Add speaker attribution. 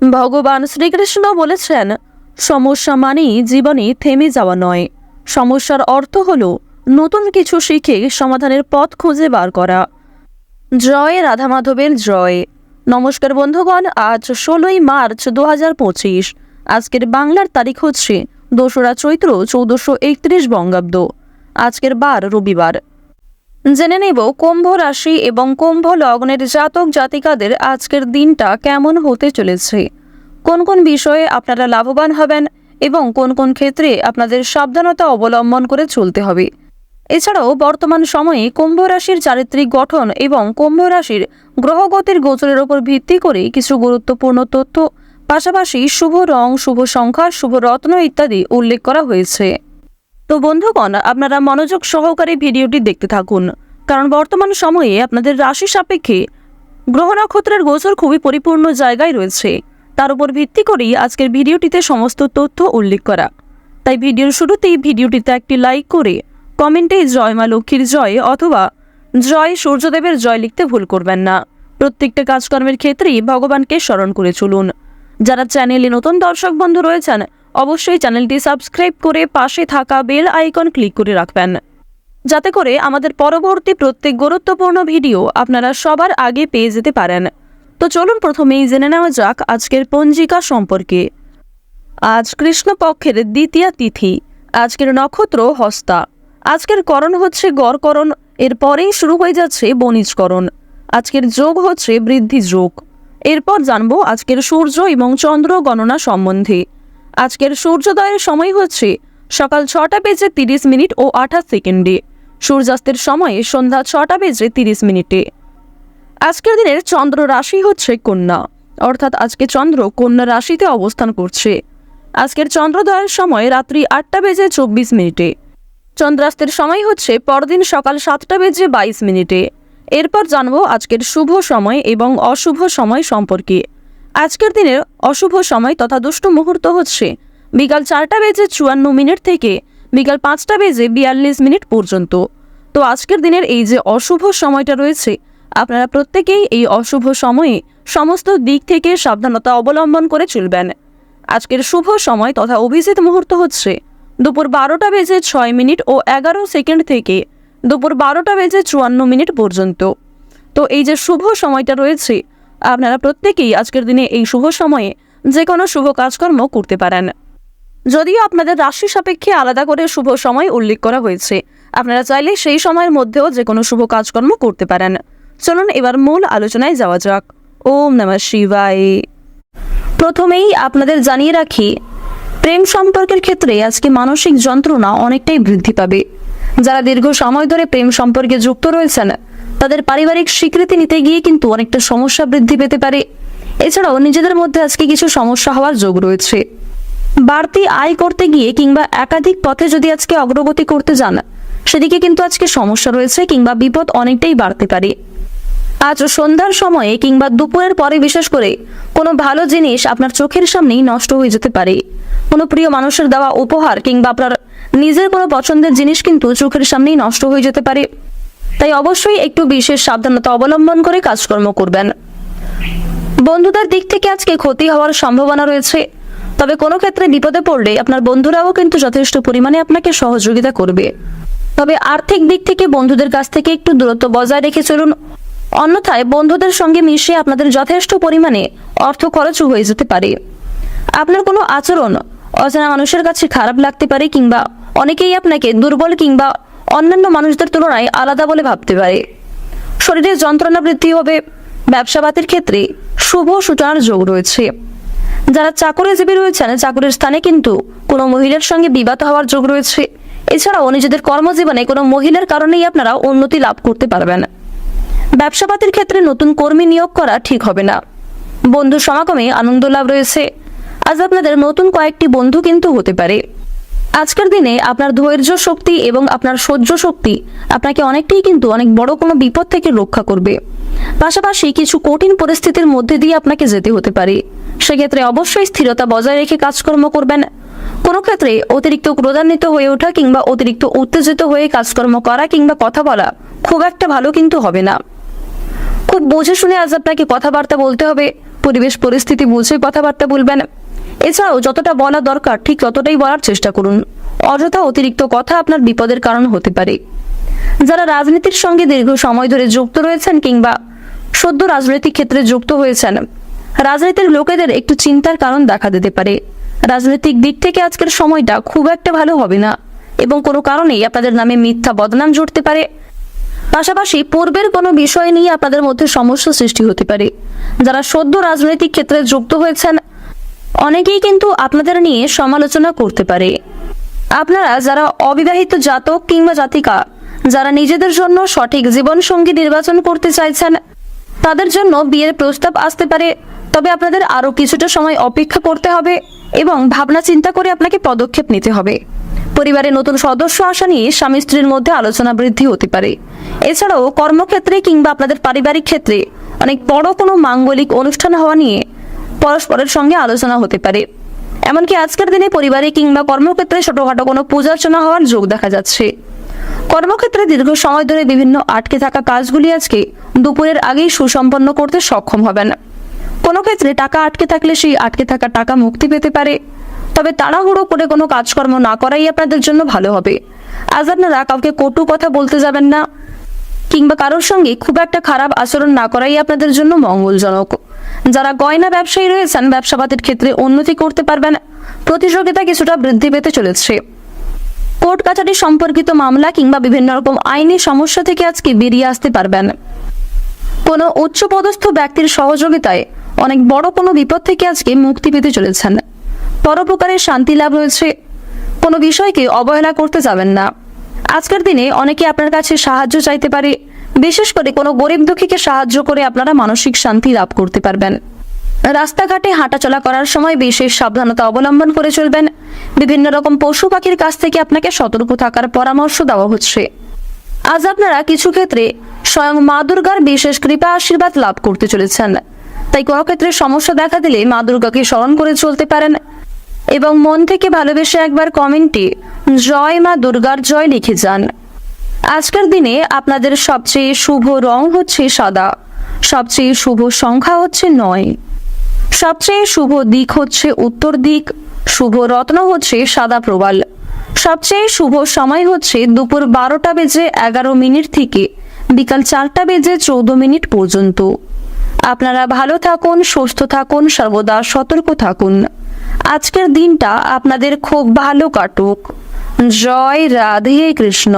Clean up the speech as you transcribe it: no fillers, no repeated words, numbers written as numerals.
Speaker 1: ভগবান শ্রীকৃষ্ণ বলেছেন, সমস্যা মানেই জীবনে থেমে যাওয়া নয়, সমস্যার অর্থ হলো নতুন কিছু শিখে সমাধানের পথ খুঁজে বার করা। জয় রাধা মাধবের জয়। নমস্কার বন্ধুগণ, আজ 16ই মার্চ 2025। আজকের বাংলার তারিখ হচ্ছে 2রা চৈত্র 1431 বঙ্গাব্দ। আজকের বার রবিবার। জেনে নেব কুম্ভ রাশি এবং কুম্ভ লগ্নের জাতক জাতিকাদের আজকের দিনটা কেমন হতে চলেছে, কোন কোন বিষয়ে আপনারা লাভবান হবেন এবং কোন কোন ক্ষেত্রে আপনাদের সাবধানতা অবলম্বন করে চলতে হবে। এছাড়াও বর্তমান সময়ে কুম্ভ রাশির চারিত্রিক গঠন এবং কুম্ভ রাশির গ্রহগতির গোচরের উপর ভিত্তি করে কিছু গুরুত্বপূর্ণ তথ্য, পাশাপাশি শুভ রং, শুভ সংখ্যা, শুভ রত্ন ইত্যাদি উল্লেখ করা হয়েছে। তো বন্ধুগণ, আপনারা মনোযোগ সহকারে ভিডিওটি দেখতে থাকুন, কারণ বর্তমান সময়ে আপনাদের রাশি সাপেক্ষে গ্রহ নক্ষত্রের গোচর খুবই পরিপূর্ণ জায়গায় রয়েছে। তার উপর ভিত্তি করেই আজকের ভিডিওটিতে সমস্ত তথ্য উল্লেখ করা। তাই ভিডিওর শুরুতেই ভিডিওটিতে একটি লাইক করে কমেন্টে জয় মা লক্ষ্মীর জয় অথবা জয় সূর্যদেবের জয় লিখতে ভুল করবেন না। প্রত্যেকটা কাজকর্মের ক্ষেত্রেই ভগবানকে স্মরণ করে চলুন। যারা চ্যানেলে নতুন দর্শক বন্ধু রয়েছেন, অবশ্যই চ্যানেলটি সাবস্ক্রাইব করে পাশে থাকা বেল আইকন ক্লিক করে রাখবেন, যাতে করে আমাদের পরবর্তী প্রত্যেক গুরুত্বপূর্ণ ভিডিও আপনারা সবার আগে পেয়ে যেতে পারেন। তো চলুন প্রথমেই জেনে নেওয়া যাক আজকের পঞ্জিকা সম্পর্কে। আজ কৃষ্ণপক্ষের দ্বিতীয়া তিথি। আজকের নক্ষত্র হস্তা। আজকের করণ হচ্ছে গড়করণ, এরপরেই শুরু হয়ে যাচ্ছে বণিজকরণ। আজকের যোগ হচ্ছে বৃদ্ধি যোগ। এরপর জানবো আজকের সূর্য এবং চন্দ্র গণনা সম্বন্ধে। আজকের সূর্যোদয়ের সময় হচ্ছে সকাল 6টা বেজে 30 মিনিট ও 28 সেকেন্ডে। সূর্যাস্তের সময়ে সন্ধ্যা 6টা বেজে 30 মিনিটে। আজকের দিনের চন্দ্র রাশি হচ্ছে কন্যা, অর্থাৎ আজকে চন্দ্র কন্যা রাশিতে অবস্থান করছে। আজকের চন্দ্রোদয়ের সময় রাত্রি 8টা বেজে 24 মিনিটে। চন্দ্রাস্তের সময় হচ্ছে পরদিন সকাল 7টা বেজে 22 মিনিটে। এরপর জানবো আজকের শুভ সময় এবং অশুভ সময় সম্পর্কে। আজকের দিনের অশুভ সময় তথা দুষ্ট মুহূর্ত হচ্ছে বিকাল 4টা বেজে 54 মিনিট থেকে বিকাল 5টা বেজে 42 মিনিট পর্যন্ত। তো আজকের দিনের এই যে অশুভ সময়টা রয়েছে, আপনারা প্রত্যেকেই এই অশুভ সময়ে সমস্ত দিক থেকে সাবধানতা অবলম্বন করে চলবেন। আজকের শুভ সময় তথা অভিজিৎ মুহূর্ত হচ্ছে দুপুর 12টা বেজে 6 মিনিট ও 11 সেকেন্ড থেকে দুপুর 12টা বেজে 54 মিনিট পর্যন্ত। তো এই যে শুভ সময়টা রয়েছে, আপনারা প্রত্যেকেই আজকের দিনে এই শুভ সময়ে যে কোনো শুভ কাজকর্ম করতে পারেন। যদিও আপনাদের রাশি সাপেক্ষে আলাদা করে শুভ সময় উল্লেখ করা হয়েছে, আপনারা চাইলে সেই সময়ের মধ্যেও যে কোনো শুভ কাজকর্ম করতে পারেন। চলুন এবার মূল আলোচনায় যাওয়া যাক। ওম নমঃ শিবায়। প্রথমেই আপনাদের জানিয়ে রাখি, প্রেম সম্পর্কের ক্ষেত্রে আজকে মানসিক যন্ত্রণা অনেকটাই বৃদ্ধি পাবে। যারা দীর্ঘ সময় ধরে প্রেম সম্পর্কে যুক্ত রয়েছেন, তাদের পারিবারিক স্বীকৃতি নিতে গিয়ে কিন্তু অনেকটা সমস্যা বৃদ্ধি পেতে পারে। এছাড়াও নিজেদের মধ্যে আজকে কিছু সমস্যা হওয়ার যোগ রয়েছে। বাড়তি আয় করতে গিয়ে কিংবা একাধিক পথে যদি আজকে অগ্রগতি করতে যান, সেদিকে কিন্তু আজকে সমস্যা রয়েছে কিংবা বিপদ অনেকটাই বাড়তে পারে। আজ সন্ধ্যার সময়ে কিংবা দুপুরের পরে বিশেষ করে কোনো ভালো জিনিস আপনার চোখের সামনেই নষ্ট হয়ে যেতে পারে। কোনো প্রিয় মানুষের দেওয়া উপহার কিংবা আপনার নিজের কোনো পছন্দের জিনিস কিন্তু চোখের সামনেই নষ্ট হয়ে যেতে পারে। তাই অবশ্যই একটু বিশেষ সাবধানতা অবলম্বন করে কাজকর্ম করবেন। বন্ধুদের দিক থেকে আজকে ক্ষতি হওয়ার সম্ভাবনা রয়েছে, তবে কোনো ক্ষেত্রে বিপদে পড়লে আপনার বন্ধুরাও কিন্তু যথেষ্ট পরিমাণে আপনাকে সহযোগিতা করবে। তবে আর্থিক দিক থেকে বন্ধুদের কাছ থেকে একটু দূরত্ব বজায় রেখে চলুন, অন্যথায় বন্ধুদের সঙ্গে মিশে আপনাদের যথেষ্ট পরিমাণে অর্থ খরচও হয়ে যেতে পারে। আপনার কোনো আচরণ অজানা মানুষের কাছে খারাপ লাগতে পারে কিংবা অনেকেই আপনাকে দুর্বল কিংবা অন্যান্য মানুষদের তুলনায় আলাদা বলে ভাবতে পারে। শরীরে যন্ত্রণা বৃদ্ধি হবে। ব্যবসাপাতির ক্ষেত্রে শুভ সূচনার যোগ রয়েছে। যারা চাকরিজীবী রয়েছেন, চাকরির স্থানে কিন্তু কোনো মহিলার সঙ্গে বিবাদ হওয়ার যোগ রয়েছে। এছাড়াও নিজেদের কর্মজীবনে কোনো মহিলার কারণেই আপনারা উন্নতি লাভ করতে পারবেন। ব্যবসাপাতির ক্ষেত্রে নতুন কর্মী নিয়োগ করা ঠিক হবে না। বন্ধু সমাগমে আনন্দ লাভ রয়েছে। আজ আপনাদের নতুন কয়েকটি বন্ধু কিন্তু হতে পারে। আজকের দিনে আপনার ধৈর্য শক্তি এবং আপনার সহ্য শক্তি আপনাকে অনেকটাই কিন্তু অনেক বড় কোনো বিপদ থেকে রক্ষা করবে। পাশাপাশি কিছু কঠিন পরিস্থিতির মধ্যে দিয়ে আপনাকে যেতে হতে পারে। সেক্ষেত্রে অবশ্যই স্থিরতা বজায় রেখে কাজকর্ম করবেন। কোনো ক্ষেত্রে অতিরিক্ত ক্রোধান্বিত হয়ে ওঠা কিংবা অতিরিক্ত উত্তেজিত হয়ে কাজকর্ম করা কিংবা কথা বলা খুব একটা ভালো কিন্তু হবে না। খুব বুঝে শুনে আজ আপনাকে কথাবার্তা বলতে হবে। পরিবেশ পরিস্থিতি বুঝে কথাবার্তা বলবেন। এছাড়াও যতটা বলা দরকার ঠিক ততটাই বলার চেষ্টা করুন। অযথা অতিরিক্ত কথা আপনার বিপদের কারণ হতে পারে। যারা রাজনীতির সঙ্গে দীর্ঘ সময় ধরে যুক্ত রয়েছেন কিংবা সদ্য রাজনৈতিক ক্ষেত্রে যুক্ত হয়েছেন, রাজনীতির লোকেদের একটু চিন্তার কারণ দেখা দিতে পারে। রাজনৈতিক দিক থেকে আজকের সময়টা খুব একটা ভালো হবে না এবং কোনো কারণেই আপনাদের নামে মিথ্যা বদনাম জড়তে পারে। পাশাপাশি পূর্বের কোনো বিষয় নিয়ে আপনাদের মধ্যে সমস্যা সৃষ্টি হতে পারে। যারা সদ্য রাজনৈতিক ক্ষেত্রে যুক্ত হয়েছেন, অনেকেই কিন্তু আপনাদের নিয়ে সমালোচনা করতে পারে। আপনারা যারা অবিবাহিত জাতক কিংবা জাতিকা, যারা নিজেদের জন্য সঠিক জীবনসঙ্গী নির্বাচন করতে চাইছেন, তাদের জন্য বিয়ের প্রস্তাব আসতে পারে। তবে আপনাদের আরও কিছুটা সময় অপেক্ষা করতে হবে এবং ভাবনা চিন্তা করে আপনাকে পদক্ষেপ নিতে হবে। পরিবারে নতুন সদস্য আসা নিয়ে স্বামী স্ত্রীর মধ্যে আলোচনা বৃদ্ধি হতে পারে। এছাড়াও কর্মক্ষেত্রে কিংবা আপনাদের পারিবারিক ক্ষেত্রে অনেক বড় কোনো মাঙ্গলিক অনুষ্ঠান হওয়া নিয়ে পরস্পরের সঙ্গে আলোচনা হতে পারে। এমনকি আজকের দিনে পরিবারে কিংবা কর্মক্ষেত্রে ছোটখাটো কোনো পূজার্চনা হওয়ার যোগ দেখা যাচ্ছে। কর্মক্ষেত্রে দীর্ঘ সময় ধরে বিভিন্ন আটকে থাকা কাজগুলি আজকে দুপুরের আগেই সুসম্পন্ন করতে সক্ষম হবেন। কোনো ক্ষেত্রে টাকা আটকে থাকলে সেই আটকে থাকা টাকা মুক্তি পেতে পারে। তবে তাড়াহুড়ো করে কোনো কাজকর্ম না করাই আপনাদের জন্য ভালো হবে। আজ আপনারা কাউকে কটু কথা বলতে যাবেন না কিংবা কারোর সঙ্গে খুব একটা খারাপ আচরণ না করাই আপনাদের জন্য মঙ্গলজনক। যারা গয়না ব্যবসায়ী রয়েছেন, ব্যবসাপাতির ক্ষেত্রে উন্নতি করতে পারবেন। প্রতিযোগিতা কিছুটা বৃদ্ধি পেতে চলেছে। কোর্ট কাছারি সম্পর্কিত মামলা কিংবা বিভিন্ন রকম আইনি সমস্যা থেকে আজকে বেরিয়ে আসতে পারবেন। কোনো উচ্চপদস্থ ব্যক্তির সহযোগিতায় অনেক বড় কোনো বিপদ থেকে আজকে মুক্তি পেতে চলেছেন। পরোপকারের শান্তি লাভ রয়েছে। কোনো বিষয়কে অবহেলা করতে যাবেন না। আজকের দিনে অনেকে আপনার কাছে সাহায্য চাইতে পারে। বিশেষ করে কোনো গরিব দুঃখীকে সাহায্য করে আপনারা মানসিক শান্তি লাভ করতে পারবেন। রাস্তাঘাটে হাঁটাচলা করার সময় বিশেষ সাবধানতা অবলম্বন করে চলবেন। বিভিন্ন রকম পশু পাখির কাছ থেকে আপনাকে সতর্ক থাকার পরামর্শ দেওয়া হচ্ছে। আজ আপনারা কিছু ক্ষেত্রে স্বয়ং মা দুর্গার বিশেষ কৃপা আশীর্বাদ লাভ করতে চলেছেন। তাই কোনো ক্ষেত্রে সমস্যা দেখা দিলে মা দুর্গাকে স্মরণ করে চলতে পারেন এবং মন থেকে ভালোবেসে একবার কমেন্টে জয় মা দুর্গার জয় লিখে যান। আজকের দিনে আপনাদের সবচেয়ে শুভ রং হচ্ছে সাদা, সবচেয়ে শুভ সংখ্যা হচ্ছে 9, সবচেয়ে শুভ দিক হচ্ছে উত্তর দিক, শুভ রত্ন হচ্ছে সাদা প্রবাল, সবচেয়ে শুভ সময় হচ্ছে দুপুর 12:11 থেকে বিকাল 4:14 পর্যন্ত। আপনারা ভালো থাকুন, সুস্থ থাকুন, সর্বদা সতর্ক থাকুন। আজকের দিনটা আপনাদের খুব ভালো কাটুক। জয় রাধে কৃষ্ণ।